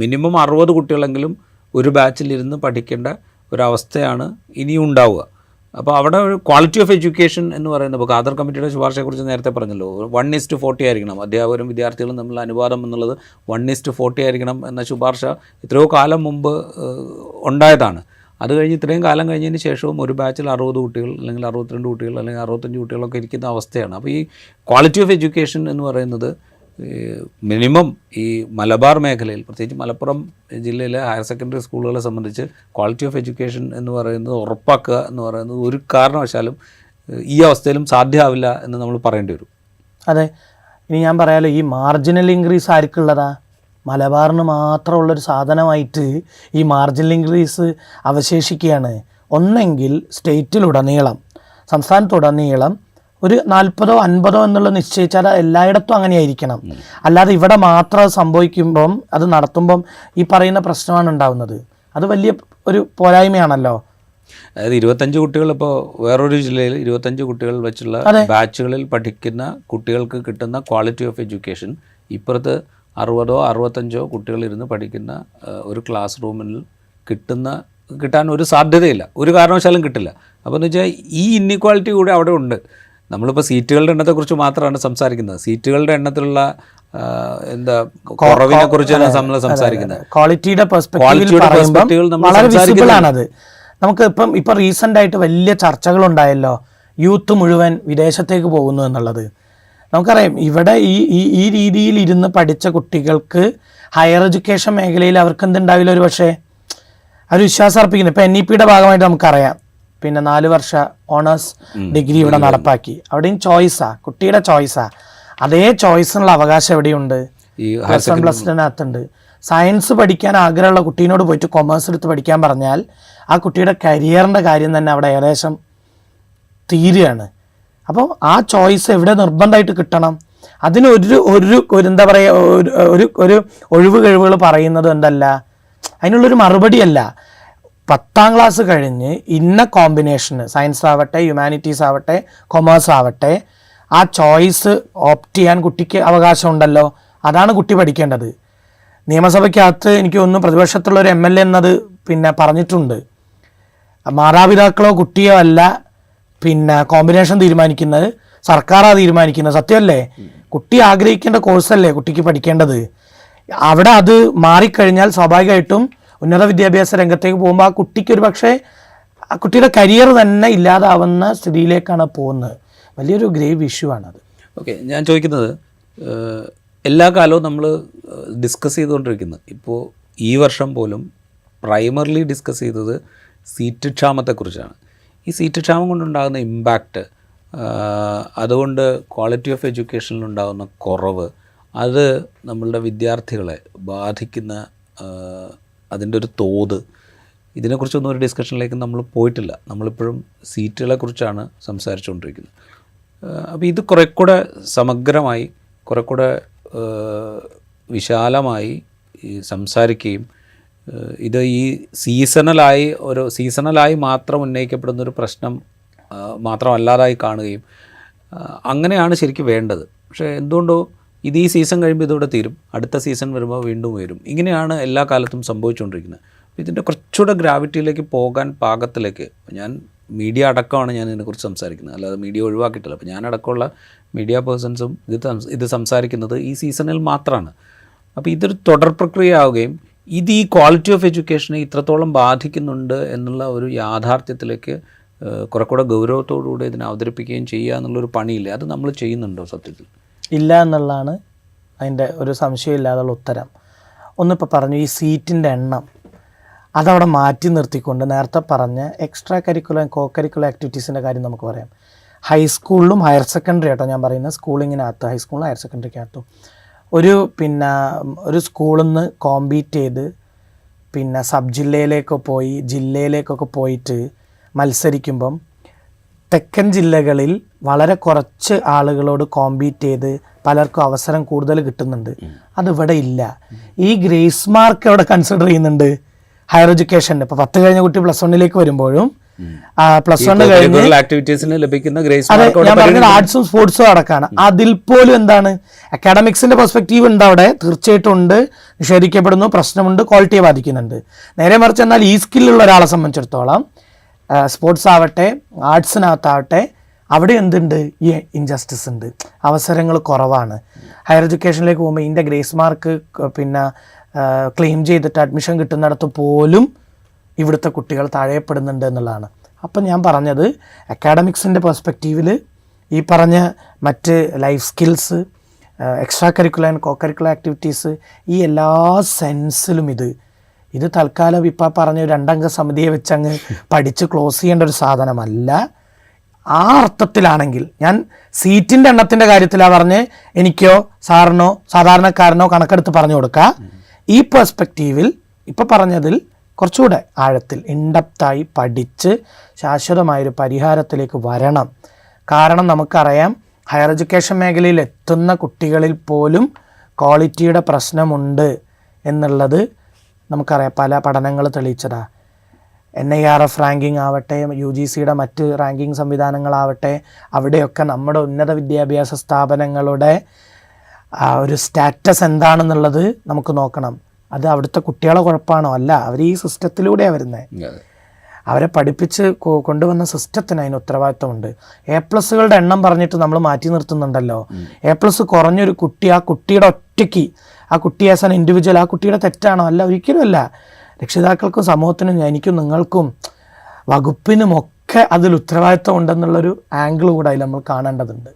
Minimum 60 കുട്ടികളെങ്കിലും ഒരു ബാച്ചിലിരുന്ന് പഠിക്കേണ്ട ഒരവസ്ഥയാണ് ഇനിയും ഉണ്ടാവുക. അപ്പോൾ അവിടെ ഒരു ക്വാളിറ്റി ഓഫ് എഡ്യൂക്കേഷൻ എന്ന് പറയുന്നത്, ഇപ്പോൾ ഖാദർ കമ്മിറ്റിയുടെ ശുപാർശയെക്കുറിച്ച് നേരത്തെ പറഞ്ഞല്ലോ, 1:40 ആയിരിക്കണം അധ്യാപകരും വിദ്യാർത്ഥികളും തമ്മിലുള്ള അനുപാതം എന്നുള്ളത് 1:40 ആയിരിക്കണം എന്ന ശുപാർശ എത്രയോ കാലം മുമ്പ് ഉണ്ടായതാണ്. അത് കഴിഞ്ഞ് ഇത്രയും കാലം കഴിഞ്ഞതിന് ശേഷവും ഒരു ബാച്ചിൽ 60 കുട്ടികൾ അല്ലെങ്കിൽ 62 കുട്ടികൾ അല്ലെങ്കിൽ 65 കുട്ടികളൊക്കെ ഇരിക്കുന്ന അവസ്ഥയാണ്. അപ്പോൾ ഈ ക്വാളിറ്റി ഓഫ് എഡ്യൂക്കേഷൻ എന്ന് പറയുന്നത് മിനിമം ഈ മലബാർ മേഖലയിൽ, പ്രത്യേകിച്ച് മലപ്പുറം ജില്ലയിലെ ഹയർ സെക്കൻഡറി സ്കൂളുകളെ സംബന്ധിച്ച് ക്വാളിറ്റി ഓഫ് എഡ്യൂക്കേഷൻ എന്ന് പറയുന്നത് ഉറപ്പാക്കുക എന്ന് പറയുന്നത് ഒരു കാരണവശാലും ഈ അവസ്ഥയിലും സാധ്യമാവില്ല എന്ന് നമ്മൾ പറയേണ്ടി വരും. അതെ, ഇനി ഞാൻ പറയാലോ, ഈ മാർജിനൽ ഇൻക്രീസ് ആർക്കുള്ളതാ? മലബാറിന് മാത്രമുള്ളൊരു സാധനമായിട്ട് ഈ മാർജിനൽ ഇൻക്രീസ് അവശേഷിക്കുകയാണ്. ഒന്നെങ്കിൽ സ്റ്റേറ്റിലുടനീളം, സംസ്ഥാനത്തുടനീളം ഒരു 40-50 എന്നുള്ളത് നിശ്ചയിച്ചാൽ എല്ലായിടത്തും അങ്ങനെയായിരിക്കണം. അല്ലാതെ ഇവിടെ മാത്രം സംഭവിക്കുമ്പം അത് നടത്തുമ്പം ഈ പറയുന്ന പ്രശ്നമാണ് ഉണ്ടാകുന്നത്. അത് വലിയ ഒരു പോരായ്മയാണല്ലോ. അതായത് 25 കുട്ടികൾ, ഇപ്പോൾ വേറൊരു ജില്ലയിൽ 25 കുട്ടികൾ വെച്ചുള്ള ബാച്ചുകളിൽ പഠിക്കുന്ന കുട്ടികൾക്ക് കിട്ടുന്ന ക്വാളിറ്റി ഓഫ് എഡ്യൂക്കേഷൻ ഇപ്പുറത്ത് 60-65 കുട്ടികളിരുന്ന് പഠിക്കുന്ന ഒരു ക്ലാസ് റൂമിൽ കിട്ടാൻ ഒരു സാധ്യതയില്ല, ഒരു കാരണവശാലും കിട്ടില്ല. അപ്പോൾ എന്ന് വെച്ചാൽ ഈ ഇന്നിക്വാളിറ്റി കൂടെ അവിടെ ഉണ്ട്. നമ്മളിപ്പോൾ സീറ്റുകളുടെ എണ്ണത്തെക്കുറിച്ച് മാത്രമാണ് സംസാരിക്കുന്നത്. സീറ്റുകളുടെ എണ്ണത്തിലുള്ള കുറവിനെ കുറിച്ചാണ് നമ്മൾ സംസാരിക്കുന്നത്. ക്വാളിറ്റിയുടെ പെർസ്പെക്റ്റീവിൽ വളരെ വിസിബിൾ ആണത്. നമുക്ക് ഇപ്പം റീസെൻ്റ് ആയിട്ട് വലിയ ചർച്ചകളുണ്ടായല്ലോ, യൂത്ത് മുഴുവൻ വിദേശത്തേക്ക് പോകുന്നു എന്നുള്ളത്. നമുക്കറിയാം, ഇവിടെ ഈ രീതിയിൽ ഇരുന്ന് പഠിച്ച കുട്ടികൾക്ക് ഹയർ എഡ്യൂക്കേഷൻ മേഖലയിൽ അവർക്ക് എന്തുണ്ടാവില്ല, ഒരു പക്ഷേ അവർ വിശ്വാസം അർപ്പിക്കുന്നത്. ഇപ്പം NEP-യുടെ ഭാഗമായിട്ട് നമുക്കറിയാം, പിന്നെ 4 വർഷ ഓണേഴ്സ് ഡിഗ്രി ഇവിടെ നടപ്പാക്കി. അവിടെയും ചോയ്സാ, കുട്ടിയുടെ ചോയ്സാ. അതേ ചോയ്സിനുള്ള അവകാശം എവിടെയുണ്ട്? +1+2-നകത്തുണ്ട്. സയൻസ് പഠിക്കാൻ ആഗ്രഹമുള്ള കുട്ടീനോട് പോയിട്ട് കൊമേഴ്സ് എടുത്ത് പഠിക്കാൻ പറഞ്ഞാൽ ആ കുട്ടിയുടെ കരിയറിൻ്റെ കാര്യം തന്നെ അവിടെ ഏകദേശം തീരുകയാണ്. അപ്പോൾ ആ ചോയ്സ് എവിടെ നിർബന്ധമായിട്ട് കിട്ടണം? അതിന് ഒരു എന്താ പറയുക, ഒരു ഒഴിവ് കഴിവുകൾ പറയുന്നത് എന്തല്ല, അതിനുള്ളൊരു മറുപടിയല്ല. 10ാം ക്ലാസ് കഴിഞ്ഞ് ഇന്ന കോമ്പിനേഷന്, സയൻസ് ആവട്ടെ, ഹ്യൂമാനിറ്റീസ് ആവട്ടെ, കൊമേഴ്സ് ആവട്ടെ, ആ ചോയ്സ് ഓപ്റ്റ് ചെയ്യാൻ കുട്ടിക്ക് അവകാശമുണ്ടല്ലോ. അതാണ് കുട്ടി പഠിക്കേണ്ടത്. നിയമസഭയ്ക്കകത്ത് എനിക്ക് തോന്നുന്നു പ്രതിപക്ഷത്തുള്ളൊരു MLA എന്നത് പിന്നെ പറഞ്ഞിട്ടുണ്ട്, മാതാപിതാക്കളോ കുട്ടിയോ അല്ല പിന്നെ കോമ്പിനേഷൻ തീരുമാനിക്കുന്നത്, സർക്കാരാണ് തീരുമാനിക്കുന്നത്. സത്യമല്ലേ? കുട്ടി ആഗ്രഹിക്കേണ്ട കോഴ്സല്ലേ കുട്ടിക്ക് പഠിക്കേണ്ടത്. അവിടെ അത് മാറിക്കഴിഞ്ഞാൽ സ്വാഭാവികമായിട്ടും ഉന്നത വിദ്യാഭ്യാസ രംഗത്തേക്ക് പോകുമ്പോൾ ആ കുട്ടിക്ക് ഒരു പക്ഷേ ആ കുട്ടിയുടെ കരിയർ തന്നെ ഇല്ലാതാവുന്ന സ്ഥിതിയിലേക്കാണ് പോകുന്നത്. വലിയൊരു ഗ്രേവ് ഇഷ്യൂ ആണത്. ഓക്കെ, ഞാൻ ചോദിക്കുന്നത്, എല്ലാ കാലവും നമ്മൾ ഡിസ്കസ് ചെയ്തുകൊണ്ടിരിക്കുന്നത്, ഇപ്പോൾ ഈ വർഷം പോലും പ്രൈമറിലി ഡിസ്കസ് ചെയ്തത് സീറ്റ് ക്ഷാമത്തെക്കുറിച്ചാണ്. ഈ സീറ്റ് ക്ഷാമം കൊണ്ടുണ്ടാകുന്ന ഇമ്പാക്റ്റ്, അതുകൊണ്ട് ക്വാളിറ്റി ഓഫ് എഡ്യൂക്കേഷനിലുണ്ടാകുന്ന കുറവ്, അത് നമ്മളുടെ വിദ്യാർത്ഥികളെ ബാധിക്കുന്ന അതിൻ്റെ ഒരു തോത്, ഇതിനെക്കുറിച്ചൊന്നും ഒരു ഡിസ്കഷനിലേക്ക് നമ്മൾ പോയിട്ടില്ല. നമ്മളിപ്പോഴും സീറ്റുകളെ കുറിച്ചാണ് സംസാരിച്ചുകൊണ്ടിരിക്കുന്നത്. അപ്പോൾ ഇത് കുറെ കൂടെ സമഗ്രമായി, കുറെ കൂടെ വിശാലമായി സംസാരിക്കുകയും ഇത് ഈ സീസണലായി മാത്രം ഉന്നയിക്കപ്പെടുന്നൊരു പ്രശ്നം മാത്രമല്ലാതായി കാണുകയും അങ്ങനെയാണ് ശരിക്കും വേണ്ടത്. പക്ഷേ എന്തുകൊണ്ടോ ഇത് ഈ സീസൺ കഴിയുമ്പോൾ ഇതോടെ തീരും, അടുത്ത സീസൺ വരുമ്പോൾ വീണ്ടും വരും. ഇങ്ങനെയാണ് എല്ലാ കാലത്തും സംഭവിച്ചുകൊണ്ടിരിക്കുന്നത്. ഇതിൻ്റെ കുറച്ചുകൂടെ ഗ്രാവിറ്റിയിലേക്ക് പോകാൻ പാകത്തിലേക്ക്, ഞാൻ മീഡിയ അടക്കമാണ് ഞാൻ ഇതിനെക്കുറിച്ച് സംസാരിക്കുന്നത്, അല്ലാതെ മീഡിയ ഒഴിവാക്കിയിട്ടില്ല. അപ്പോൾ ഞാനടക്കമുള്ള മീഡിയ പേഴ്സൺസും ഇത് സംസാരിക്കുന്നത് ഈ സീസണിൽ മാത്രമാണ്. അപ്പോൾ ഇതൊരു തുടർ പ്രക്രിയ ആവുകയും ഇത് ഈ ക്വാളിറ്റി ഓഫ് എഡ്യൂക്കേഷനെ ഇത്രത്തോളം ബാധിക്കുന്നുണ്ട് എന്നുള്ള ഒരു യാഥാർത്ഥ്യത്തിലേക്ക് കുറെ കൂടെ ഗൗരവത്തോടുകൂടി ഇതിനെ അവതരിപ്പിക്കുകയും ചെയ്യുക എന്നുള്ളൊരു പണിയില്ലേ, അത് നമ്മൾ ചെയ്യുന്നുണ്ടോ? സത്യത്തിൽ ഇല്ല എന്നുള്ളതാണ് അതിൻ്റെ ഒരു സംശയമില്ലാതുള്ള ഉത്തരം. ഒന്നിപ്പോൾ പറഞ്ഞു, ഈ സീറ്റിൻ്റെ എണ്ണം അതവിടെ മാറ്റി നിർത്തിക്കൊണ്ട് നേരത്തെ പറഞ്ഞ എക്സ്ട്രാ കരിക്കുലർ കോ കരിക്കുലർ ആക്ടിവിറ്റീസിൻ്റെ കാര്യം നമുക്ക് പറയാം. ഹൈസ്കൂളിലും ഹയർ സെക്കൻഡറി ആട്ടോ ഞാൻ പറയുന്നത്, സ്കൂളിങ്ങിനകത്ത്, ഹൈസ്കൂളിലും ഹയർ സെക്കൻഡറിക്കകത്തും ഒരു സ്കൂളിൽ നിന്ന് കോമ്പീറ്റ് ചെയ്ത് സബ് ജില്ലയിലേക്കൊക്കെ പോയിട്ട് മത്സരിക്കുമ്പം തെക്കൻ ജില്ലകളിൽ വളരെ കുറച്ച് ആളുകളോട് കോമ്പീറ്റ് ചെയ്ത് പലർക്കും അവസരം കൂടുതൽ കിട്ടുന്നുണ്ട്. അതിവിടെ ഇല്ല. ഈ ഗ്രേസ് മാർക്ക് അവിടെ കൺസിഡർ ചെയ്യുന്നുണ്ട് ഹയർ എഡ്യൂക്കേഷൻ്റെ. ഇപ്പോൾ 10 കഴിഞ്ഞ കുട്ടി +1 വരുമ്പോഴും +1 കഴിഞ്ഞ് ആക്ടിവിറ്റീസിന് ലഭിക്കുന്ന ഗ്രേസ് അതെ മാർക്ക് ഞാൻ പറഞ്ഞത് ആർട്സും സ്പോർട്സും അടക്കമാണ്. അതിൽ പോലും എന്താണ് അക്കാഡമിക്സിന്റെ പെർസ്പെക്റ്റീവ് ഉണ്ട്, അവിടെ തീർച്ചയായിട്ടും ഉണ്ട്, നിഷേധിക്കപ്പെടുന്നു, പ്രശ്നമുണ്ട്, ക്വാളിറ്റിയെ ബാധിക്കുന്നുണ്ട്. നേരെ മറിച്ച് എന്നാൽ ഈ സ്കില്ലുള്ള ഒരാളെ സംബന്ധിച്ചിടത്തോളം സ്പോർട്സ് ആവട്ടെ ആർട്സിനകത്താവട്ടെ അവിടെ എന്തുണ്ട്, ഈ ഇൻജസ്റ്റിസ് ഉണ്ട്, അവസരങ്ങൾ കുറവാണ്. ഹയർ എഡ്യൂക്കേഷനിലേക്ക് പോകുമ്പോൾ ഇതിൻ്റെ ഗ്രേസ് മാർക്ക് പിന്നെ ക്ലെയിം ചെയ്തിട്ട് അഡ്മിഷൻ കിട്ടുന്നിടത്ത് പോലും ഇവിടുത്തെ കുട്ടികൾ തഴയപ്പെടുന്നുണ്ട് എന്നുള്ളതാണ്. അപ്പം ഞാൻ പറഞ്ഞത് അക്കാഡമിക്സിൻ്റെ പെർസ്പെക്റ്റീവിൽ ഈ പറഞ്ഞ മറ്റ് life skills, extra curricular and co curricular activities, ഈ എല്ലാ സെൻസിലും ഇത് തൽക്കാലം ഇപ്പം പറഞ്ഞ 2 അംഗ സമിതിയെ വെച്ച് അങ്ങ് പഠിച്ച് ക്ലോസ് ചെയ്യേണ്ട ഒരു സാധനമല്ല. ആ അർത്ഥത്തിലാണെങ്കിൽ ഞാൻ സീറ്റിൻ്റെ എണ്ണത്തിൻ്റെ കാര്യത്തിലാണ് പറഞ്ഞ് എനിക്കോ സാറിനോ സാധാരണക്കാരനോ കണക്കെടുത്ത് പറഞ്ഞു കൊടുക്കുക. ഈ പെർസ്പെക്റ്റീവിൽ ഇപ്പം പറഞ്ഞതിൽ കുറച്ചുകൂടെ ആഴത്തിൽ ഇൻഡെപ്തായി പഠിച്ച് ശാശ്വതമായൊരു പരിഹാരത്തിലേക്ക് വരണം. കാരണം നമുക്കറിയാം ഹയർ എഡ്യൂക്കേഷൻ മേഖലയിൽ എത്തുന്ന കുട്ടികളിൽ പോലും ക്വാളിറ്റിയുടെ പ്രശ്നമുണ്ട് എന്നുള്ളത് നമുക്കറിയാം. പല പഠനങ്ങൾ തെളിയിച്ചതാ. NIRF റാങ്കിങ് ആവട്ടെ, UGCയുടെ മറ്റ് റാങ്കിങ് സംവിധാനങ്ങളാവട്ടെ, അവിടെയൊക്കെ നമ്മുടെ ഉന്നത വിദ്യാഭ്യാസ സ്ഥാപനങ്ങളുടെ ഒരു സ്റ്റാറ്റസ് എന്താണെന്നുള്ളത് നമുക്ക് നോക്കണം. അത് അവിടുത്തെ കുട്ടികളെ കുഴപ്പമാണോ? അല്ല, അവർ ഈ സിസ്റ്റത്തിലൂടെയാണ് വരുന്നത്. അവരെ പഠിപ്പിച്ച് കൊണ്ടുവന്ന സിസ്റ്റത്തിന് അതിന് ഉത്തരവാദിത്വമുണ്ട്. A+കളുടെ എണ്ണം പറഞ്ഞിട്ട് നമ്മൾ മാറ്റി നിർത്തുന്നുണ്ടല്ലോ. A+ കുറഞ്ഞൊരു കുട്ടി, ആ കുട്ടിയുടെ ഒറ്റയ്ക്ക്, ആ കുട്ടി ആസ് ആൻ ഇൻഡിവിജ്വൽ, ആ കുട്ടിയുടെ തെറ്റാണോ? അല്ല, ഒരിക്കലും അല്ല. രക്ഷിതാക്കൾക്കും സമൂഹത്തിനും എനിക്കും നിങ്ങൾക്കും വകുപ്പിനുമൊക്കെ അതിൽ ഉത്തരവാദിത്വം ഉണ്ടെന്നുള്ളൊരു ആംഗിൾ കൂടെ അതിൽ നമ്മൾ കാണേണ്ടതുണ്ട്.